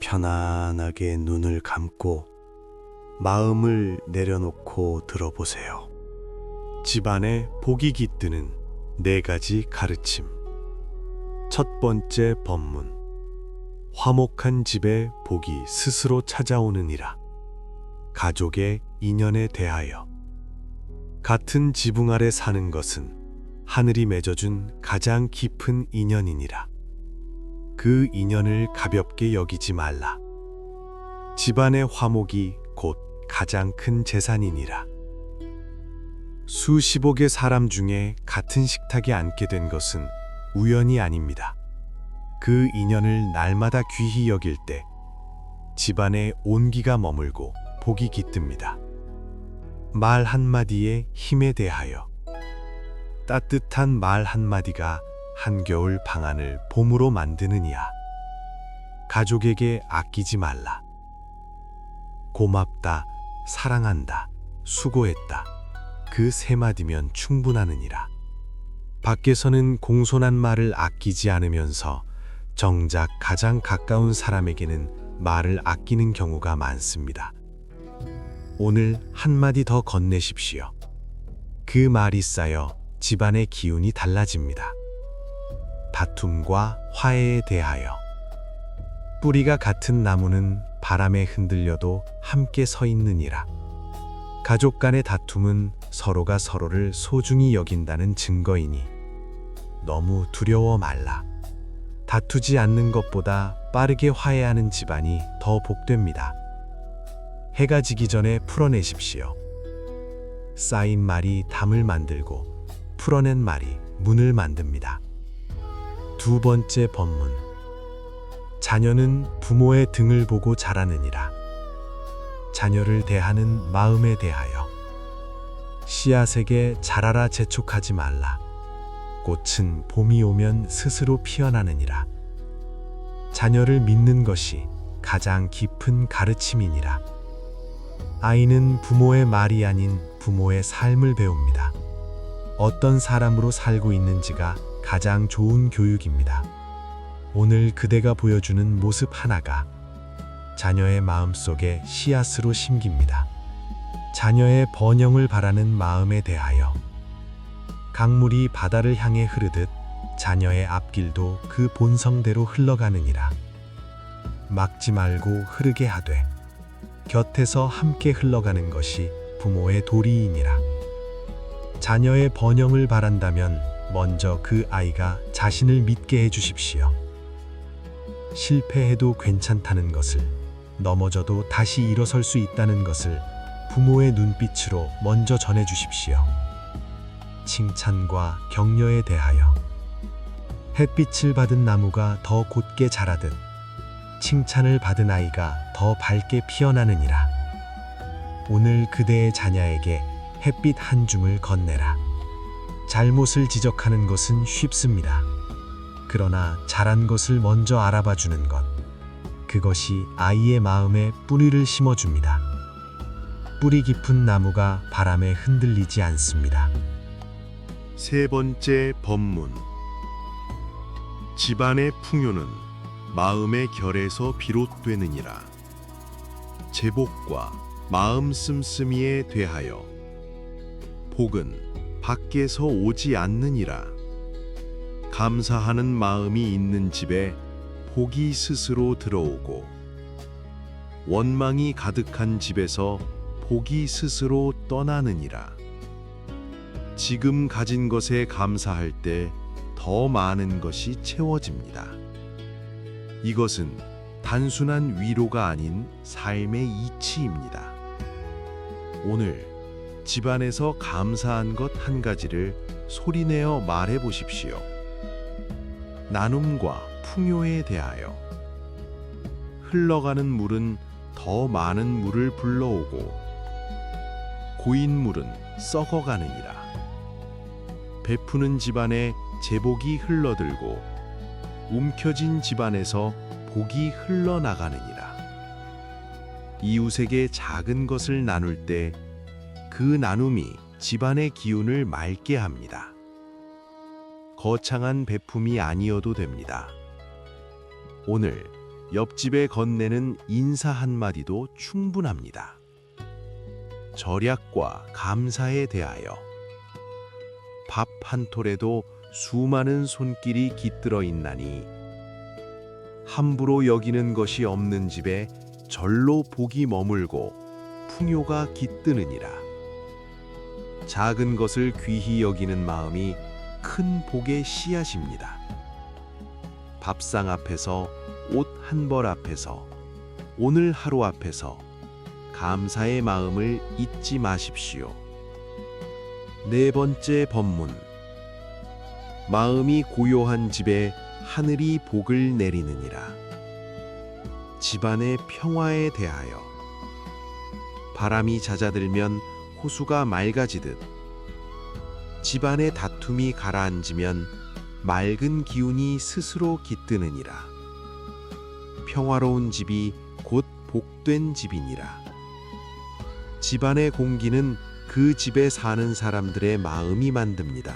편안하게 눈을 감고 마음을 내려놓고 들어보세요. 집안에 복이 깃드는 4가지 가르침. 첫 번째 법문. 화목한 집에 복이 스스로 찾아오느니라. 가족의 인연에 대하여. 같은 지붕 아래 사는 것은 하늘이 맺어준 가장 깊은 인연이니라. 그 인연을 가볍게 여기지 말라. 집안의 화목이 곧 가장 큰 재산이니라. 수십억의 사람 중에 같은 식탁에 앉게 된 것은 우연이 아닙니다. 그 인연을 날마다 귀히 여길 때 집안에 온기가 머물고 복이 깃듭니다. 말 한마디의 힘에 대하여. 따뜻한 말 한마디가 한겨울 방안을 봄으로 만드느니야. 가족에게 아끼지 말라. 고맙다, 사랑한다, 수고했다. 그 3마디면 충분하느니라. 밖에서는 공손한 말을 아끼지 않으면서 정작 가장 가까운 사람에게는 말을 아끼는 경우가 많습니다. 오늘 한마디 더 건네십시오. 그 말이 쌓여 집안의 기운이 달라집니다. 다툼과 화해에 대하여. 뿌리가 같은 나무는 바람에 흔들려도 함께 서 있느니라. 가족 간의 다툼은 서로가 서로를 소중히 여긴다는 증거이니 너무 두려워 말라. 다투지 않는 것보다 빠르게 화해하는 집안이 더 복됩니다. 해가 지기 전에 풀어내십시오. 쌓인 말이 담을 만들고 풀어낸 말이 문을 만듭니다. 두 번째 법문. 자녀는 부모의 등을 보고 자라느니라. 자녀를 대하는 마음에 대하여. 씨앗에게 자라라 재촉하지 말라. 꽃은 봄이 오면 스스로 피어나느니라. 자녀를 믿는 것이 가장 깊은 가르침이니라. 아이는 부모의 말이 아닌 부모의 삶을 배웁니다. 어떤 사람으로 살고 있는지가 가장 좋은 교육입니다. 오늘 그대가 보여주는 모습 하나가 자녀의 마음속에 씨앗으로 심깁니다. 자녀의 번영을 바라는 마음에 대하여. 강물이 바다를 향해 흐르듯 자녀의 앞길도 그 본성대로 흘러가느니라. 막지 말고 흐르게 하되 곁에서 함께 흘러가는 것이 부모의 도리이니라. 자녀의 번영을 바란다면 먼저 그 아이가 자신을 믿게 해주십시오. 실패해도 괜찮다는 것을, 넘어져도 다시 일어설 수 있다는 것을 부모의 눈빛으로 먼저 전해주십시오. 칭찬과 격려에 대하여. 햇빛을 받은 나무가 더 곧게 자라듯 칭찬을 받은 아이가 더 밝게 피어나느니라. 오늘 그대의 자녀에게 햇빛 한 줌을 건네라. 잘못을 지적하는 것은 쉽습니다. 그러나 잘한 것을 먼저 알아봐 주는 것, 그것이 아이의 마음에 뿌리를 심어줍니다. 뿌리 깊은 나무가 바람에 흔들리지 않습니다. 세 번째 법문. 집안의 풍요는 마음의 결에서 비롯되느니라. 제복과 마음 씀씀이에 대하여. 복은 밖에서 오지 않느니라. 감사하는 마음이 있는 집에 복이 스스로 들어오고, 원망이 가득한 집에서 복이 스스로 떠나느니라. 지금 가진 것에 감사할 때 더 많은 것이 채워집니다. 이것은 단순한 위로가 아닌 삶의 이치입니다. 오늘 집안에서 감사한 것 한 가지를 소리내어 말해 보십시오. 나눔과 풍요에 대하여. 흘러가는 물은 더 많은 물을 불러오고, 고인 물은 썩어가느니라. 베푸는 집안에 제복이 흘러들고, 움켜진 집안에서 복이 흘러나가느니라. 이웃에게 작은 것을 나눌 때 그 나눔이 집안의 기운을 맑게 합니다. 거창한 베품이 아니어도 됩니다. 오늘 옆집에 건네는 인사 한마디도 충분합니다. 절약과 감사에 대하여 밥 한 톨에도 수많은 손길이 깃들어 있나니 함부로 여기는 것이 없는 집에 절로 복이 머물고 풍요가 깃드느니라. 작은 것을 귀히 여기는 마음이 큰 복의 씨앗입니다. 밥상 앞에서, 옷 한 벌 앞에서, 오늘 하루 앞에서 감사의 마음을 잊지 마십시오. 네 번째 법문. 마음이 고요한 집에 하늘이 복을 내리느니라. 집안의 평화에 대하여 바람이 잦아들면 호수가 맑아지듯 집안의 다툼이 가라앉으면 맑은 기운이 스스로 깃드느니라. 평화로운 집이 곧 복된 집이니라. 집안의 공기는 그 집에 사는 사람들의 마음이 만듭니다.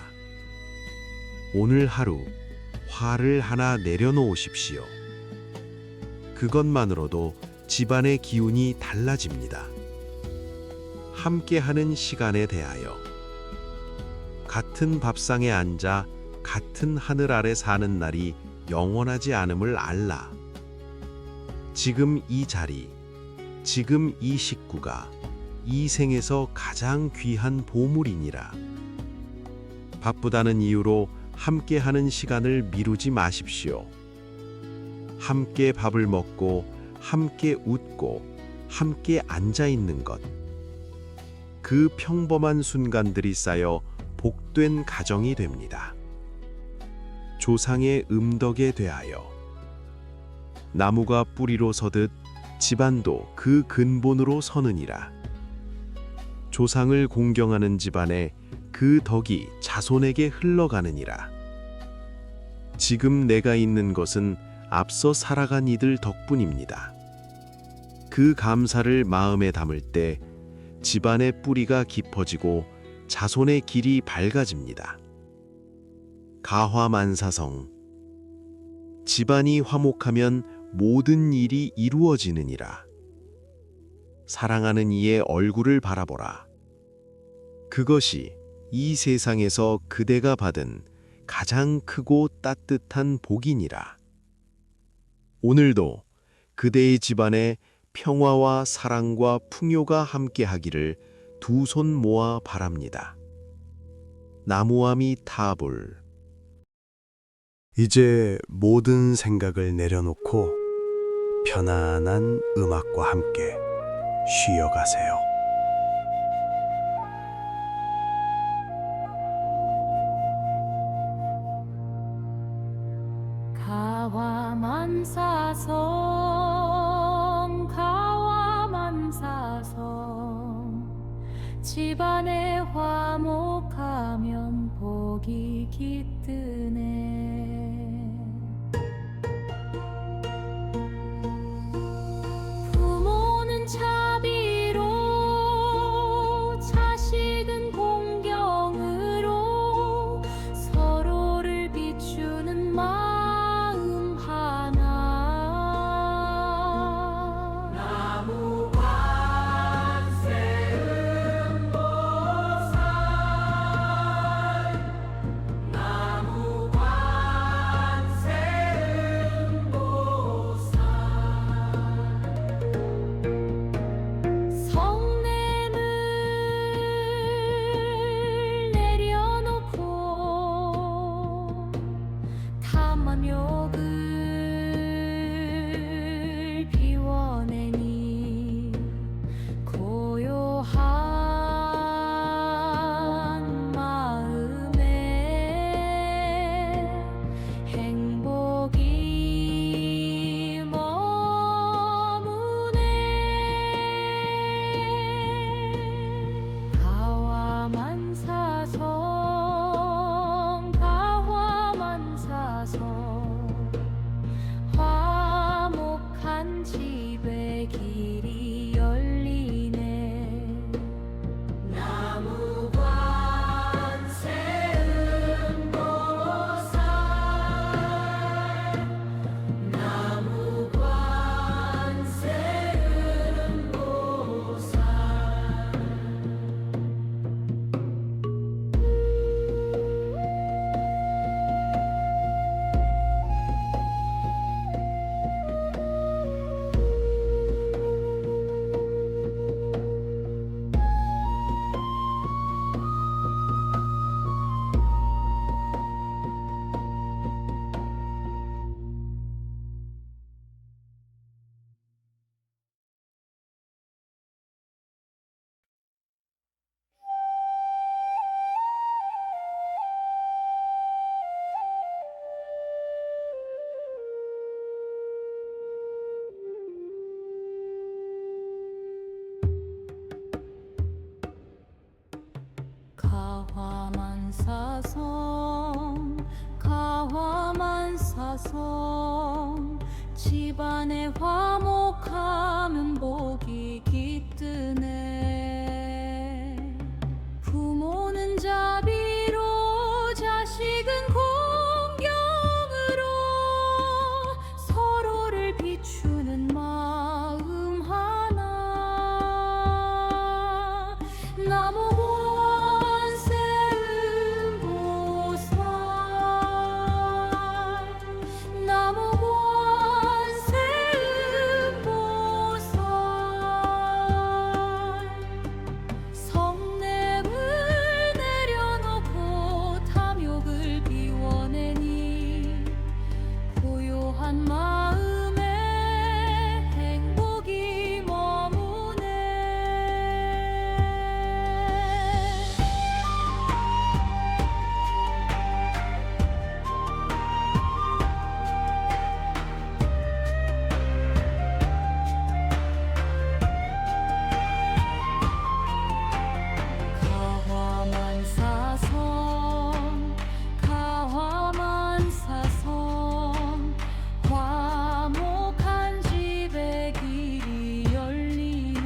오늘 하루 화를 하나 내려놓으십시오. 그것만으로도 집안의 기운이 달라집니다. 함께하는 시간에 대하여 같은 밥상에 앉아 같은 하늘 아래 사는 날이 영원하지 않음을 알라. 지금 이 자리, 지금 이 식구가 이 생에서 가장 귀한 보물이니라. 바쁘다는 이유로 함께하는 시간을 미루지 마십시오. 함께 밥을 먹고 함께 웃고 함께 앉아 있는 것. 그 평범한 순간들이 쌓여 복된 가정이 됩니다. 조상의 음덕에 대하여 나무가 뿌리로 서듯 집안도 그 근본으로 서느니라. 조상을 공경하는 집안에 그 덕이 자손에게 흘러가느니라. 지금 내가 있는 것은 앞서 살아간 이들 덕분입니다. 그 감사를 마음에 담을 때 집안의 뿌리가 깊어지고 자손의 길이 밝아집니다. 가화만사성. 집안이 화목하면 모든 일이 이루어지느니라. 사랑하는 이의 얼굴을 바라보라. 그것이 이 세상에서 그대가 받은 가장 크고 따뜻한 복이니라. 오늘도 그대의 집안에 평화와 사랑과 풍요가 함께하기를 두 손 모아 바랍니다. 나무아미 타불. 이제 모든 생각을 내려놓고 편안한 음악과 함께 쉬어가세요. 가와만사성 집안에 화목하면 복이 깃드네. 부모는 자비로 자식은 공경으로 서로를 비추는 마음 하나. 나무 관세음보살 나무 관세음보살 성냄을 내려놓고 탐욕을 비워내니 고요한 마음에 행복이 머무네. 가와만사성 가와만사성 화목한 집에 길이 열리네. 나무 관세음보살 나무 관 사성 가화만사성 집안에 화목하면 복이 깃드네. 부모는 자비로 자식은 공경으로 서로를 비추는 마음 하나. 나무 권세 음보살 나무 권세 음보살 성냄을 내려놓고 탐욕을 비워내니 고요한 마음에 행복이 머무네. 가화만사성 가화만사성 화목한 집에 길이 열리네.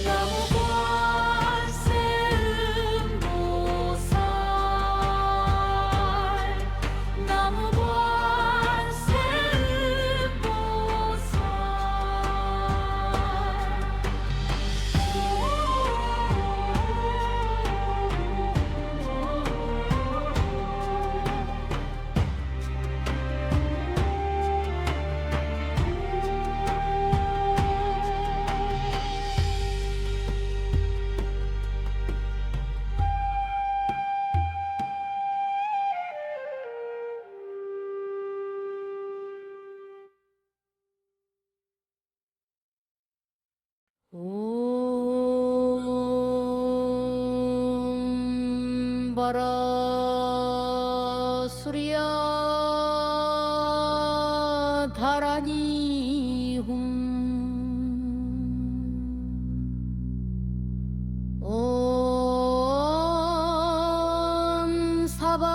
나무 권세 음보살 나무 권세 옴 바라 수리야 다라니 홈 옴 사바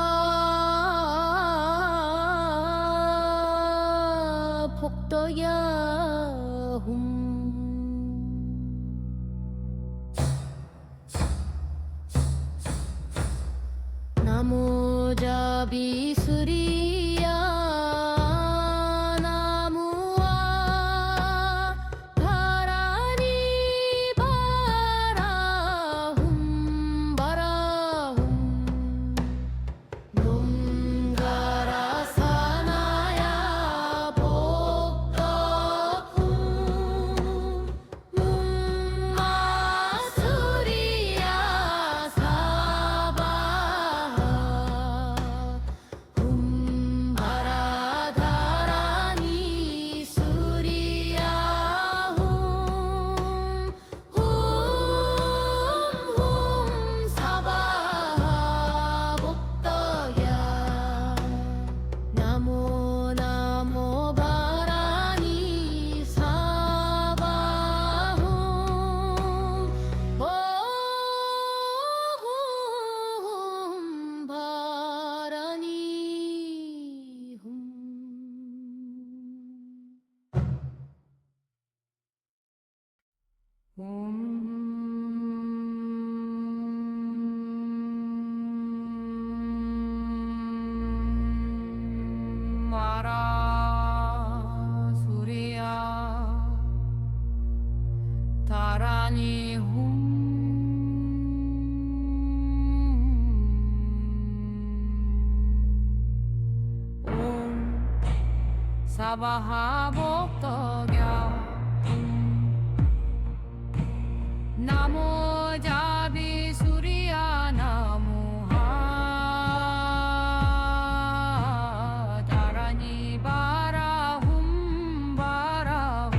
복도야 홈 나무잡이 수리야 나무와 바라니 바라훔 바라훔 놈가라 사나야 복덕훔 문마수리야 사바 바라다라니 수리야 훔 사바 복덕야 나무 나무 바라니 사바 바라니 마라 수리야 다라니 옴 사바하 복덕야 나무잡이 수리야 나무하 다라니 바라훔 바라훔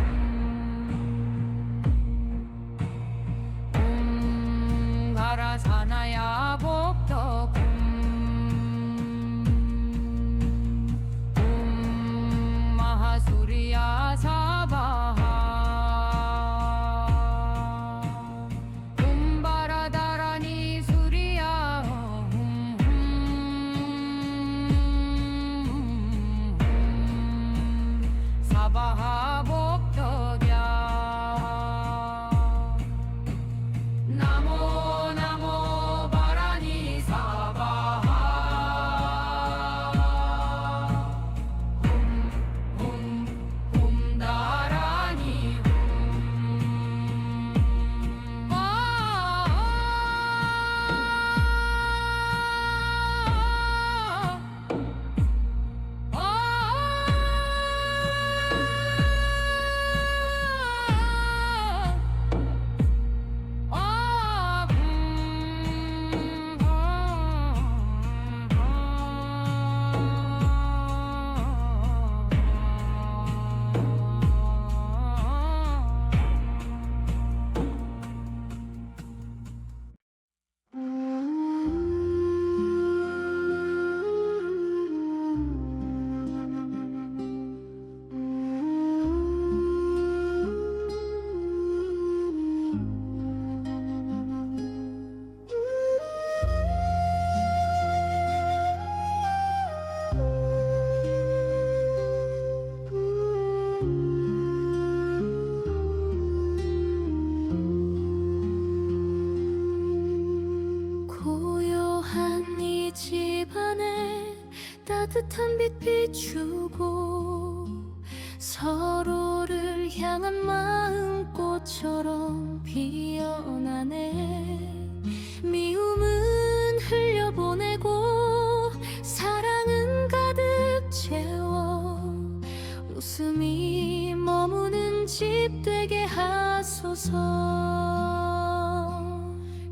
가라 사나야 복덕 마하수리야 사바하 사바하 복덕야 나모 나모 바라니 사바하 훔다라니 고요한 이 집안에 따뜻한 빛 비추고 서로를 향한 마음꽃처럼 피어나네. 미움은 흘려보내고 사랑은 가득 채워 웃음이 머무는 집 되게 하소서.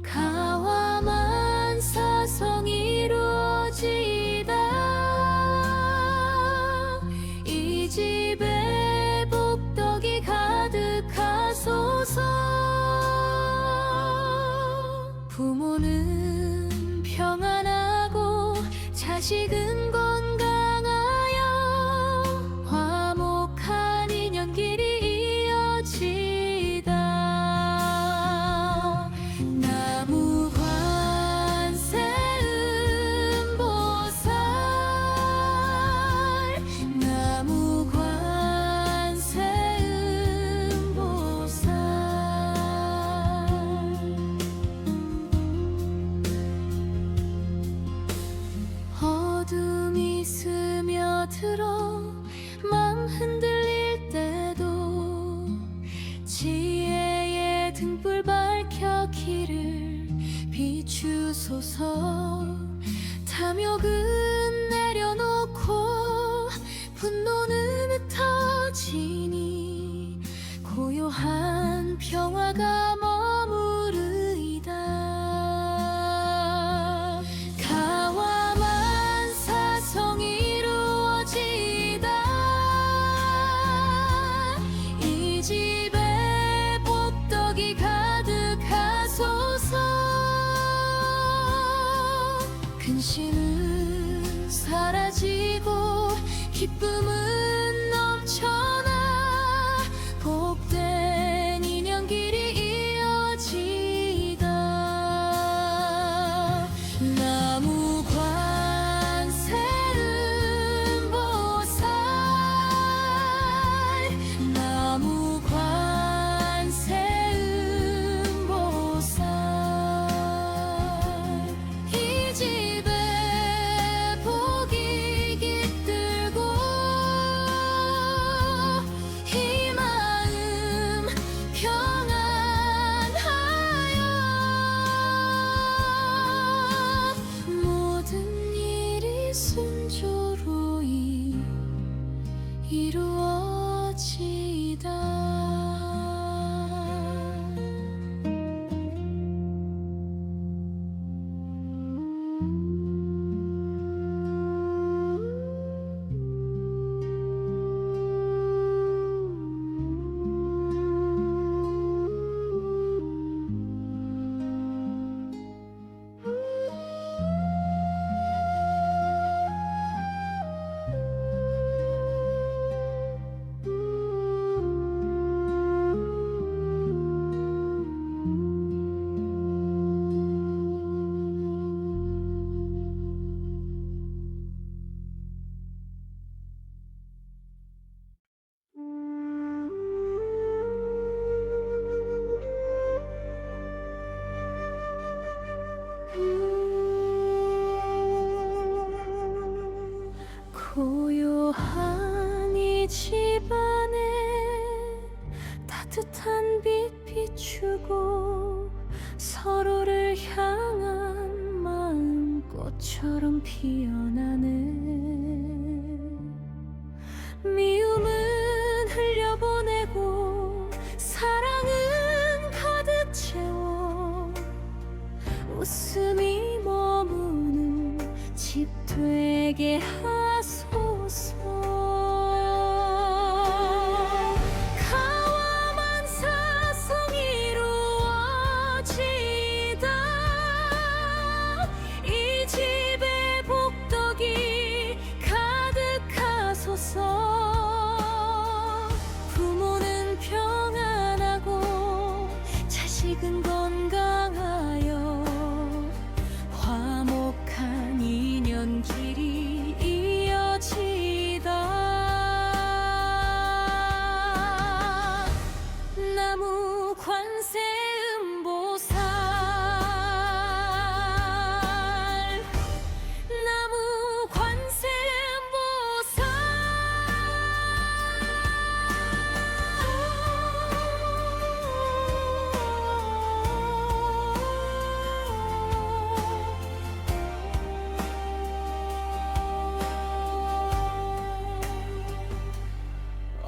가와만 사성 이루어지다 이 집에 복덕이 가득하소서. 부모는 평안하고 자식은 건강하여 화목한 인연길이 이어지다. 나무 관세음보살 나무 관세음보살 어둠이 스며들어 맘 흔들릴 때도 지혜의 등불 밝혀 길을 비추소서. 탐욕은 내려놓고 분노는 흩어지니 고요한 평화가 머무르이다. 가와만 사성 이루어지다 이 집에 복덕이 가득하소서. 근심은 사라지고 기쁨은 넘쳐나 복된 인연길이 이어지다. 나무 관세음보살 나무 관세음보살 이 집에 복이 깃들고 따뜻한 빛 비추고 서로를 향한 마음 꽃처럼 피어나네. 미움은 흘려보내고 사랑은 가득 채워 웃음이 머무는 집 되게 하소서. 가와만 사성 이루어지다. 이 집에 복덕이 가득하소서. 부모는 평안하고 자식은 건강하여 화목한 인연길이 이어지다. 나무 관세 음보살, 나무 관세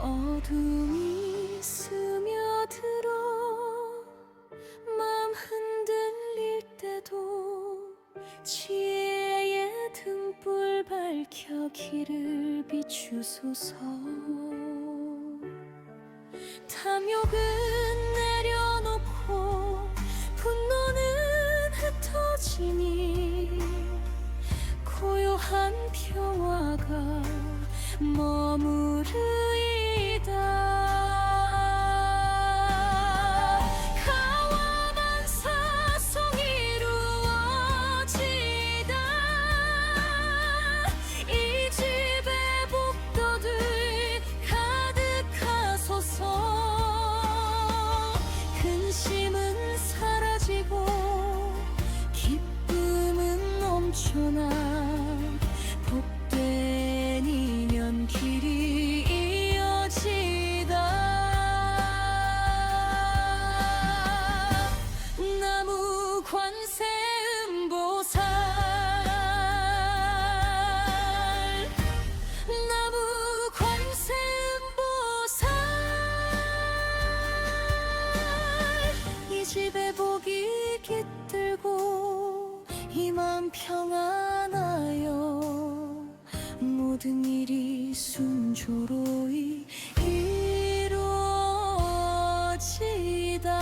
어둠이 스며들어 맘 흔들릴 때도 지혜의 등불 밝혀 길을 비추소서. 탐욕은 내려놓고 분노는 흩어지니 고요한 평화가 머무르이다. 가와만 사성 이루어지다. 이 집에 복도들 가득하소서. 근심은 사라지고 기쁨은 넘쳐나 복된 인연길이 이어지다. 나무 관세 음보살, 나무 관세 음보살. 이 집에 복이 깃들고 이 맘 평안하여 모든 일이 순조로이 이루어지다.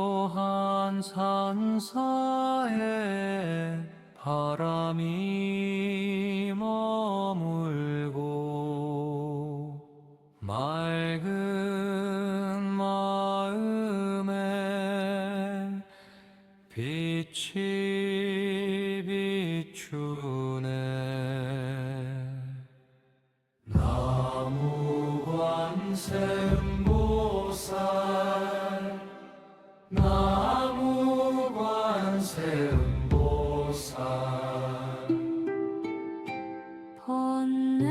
고요한 산사에 바람이 머물고 맑은 마음에 빛이 비추네. 나무 관세음보살, 나무 관세음보살. 번뇌는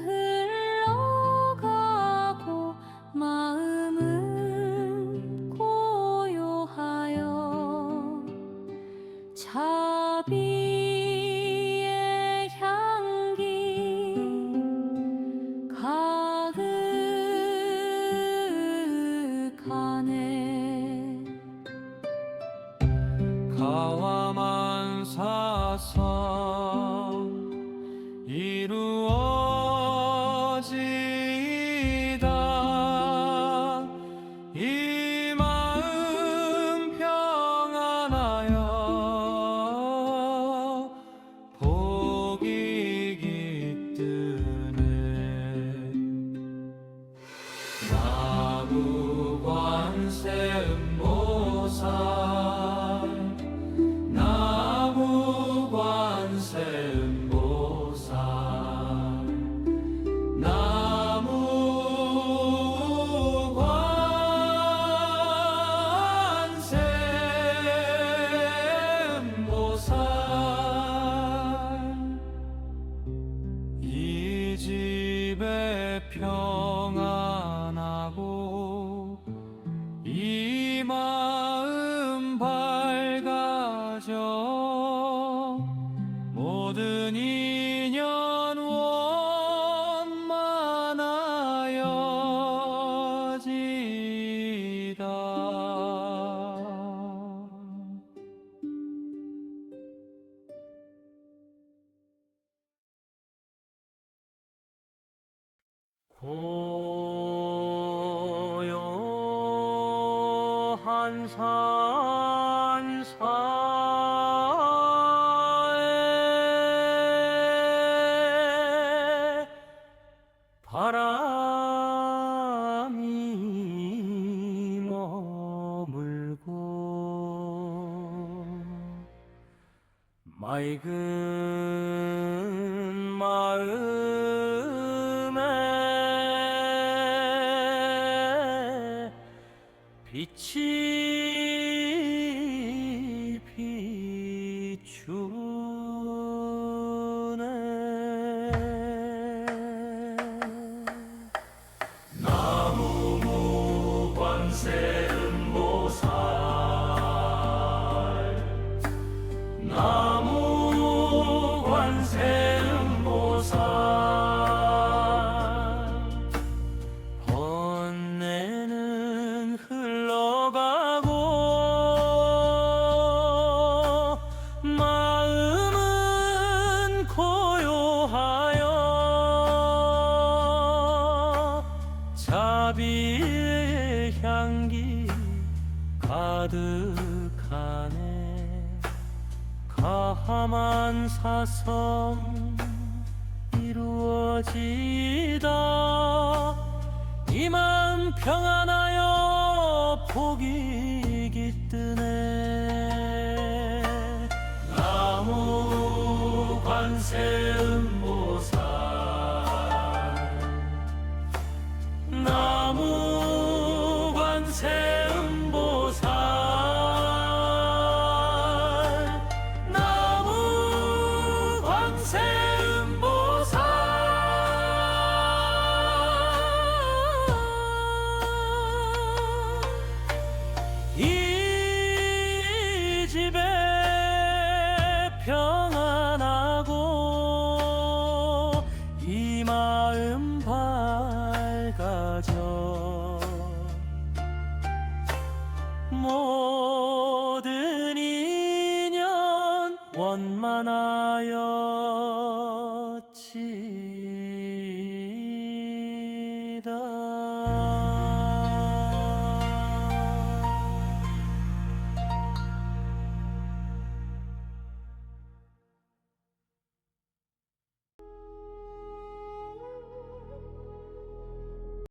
흘러 집에 평안하고 이 마음 밝아져 모든 인연 원만하여지다. 고요한 산사에 바람이 머물고 맑은 마음에 빛이 비추네. 나무 관세음보살 나무 관세음보살 번뇌는 흘러가고 마음은 고요하여 자비의 향기 가득하네. 가함한 사성 이루어지다. 이 마음 평안하여 복이 깃드네. 나무 관세음보살 나무 관세음보살 나무 관세음보살 이 집에 평안하고 이 마음 밝아져 모든 인연 원만하여